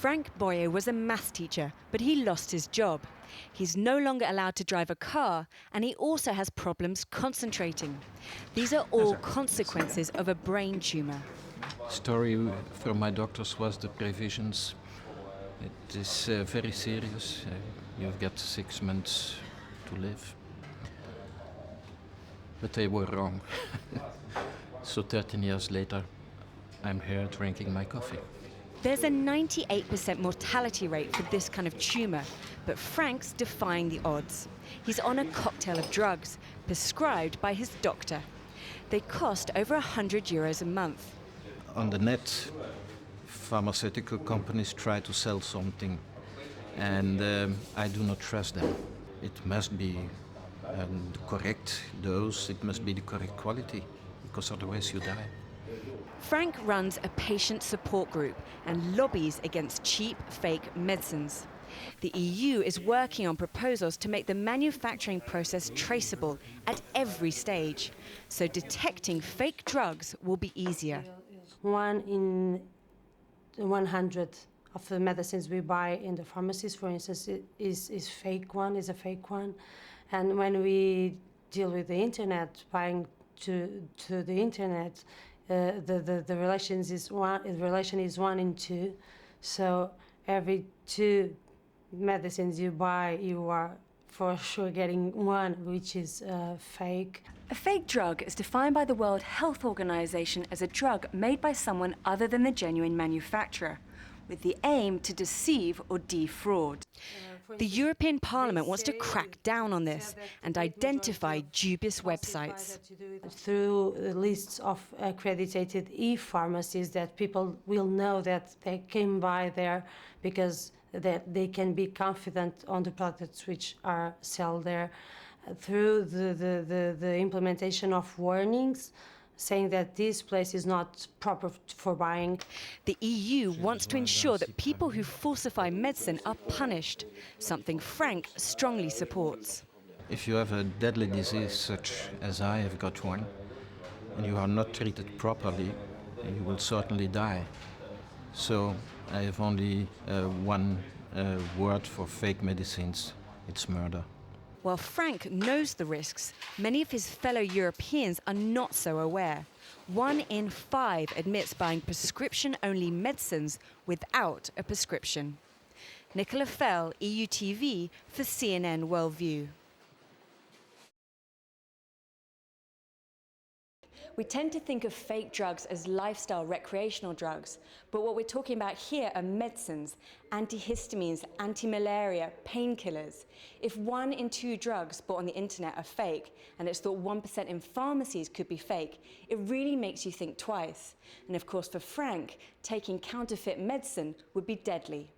Frank Boyer was a maths teacher, but he lost his job. He's no longer allowed to drive a car, and he also has problems concentrating. These are all consequences of a brain tumor. Story from my doctors was the previsions. It is very serious. You've got 6 months to live. But they were wrong. So 13 years later, I'm here drinking my coffee. There's a 98% mortality rate for this kind of tumor, but Frank's defying the odds. He's on a cocktail of drugs, prescribed by his doctor. They cost over €100 a month. On the net, pharmaceutical companies try to sell something, and I do not trust them. It must be the correct dose, it must be the correct quality, because otherwise you die. Frank runs a patient support group and lobbies against cheap, fake medicines. The EU is working on proposals to make the manufacturing process traceable at every stage, so detecting fake drugs will be easier. 1 in 100 of the medicines we buy in the pharmacies, for instance, is a fake one. And when we deal with the internet, buying to the internet, the relation is 1 in 2. So every 2 medicines you buy, you are for sure getting 1 which is fake. A fake drug is defined by the World Health Organization as a drug made by someone other than the genuine manufacturer, with the aim to deceive or defraud. The European Parliament wants to crack down on this and identify dubious websites. Through lists of accredited e-pharmacies that people will know that they can buy there because that they can be confident on the products which are sold there. Through the implementation of warnings saying that this place is not proper for buying. The EU wants to ensure that people who falsify medicine are punished, something Frank strongly supports. If you have a deadly disease such as I have got one, and you are not treated properly, you will certainly die. So I have only one word for fake medicines: it's murder. While Frank knows the risks, many of his fellow Europeans are not so aware. 1 in 5 admits buying prescription-only medicines without a prescription. Nicola Fell, EU TV, for CNN Worldview. We tend to think of fake drugs as lifestyle recreational drugs, but what we're talking about here are medicines, antihistamines, anti-malaria, painkillers. If 1 in 2 drugs bought on the internet are fake, and it's thought 1% in pharmacies could be fake, it really makes you think twice. And of course for Frank, taking counterfeit medicine would be deadly.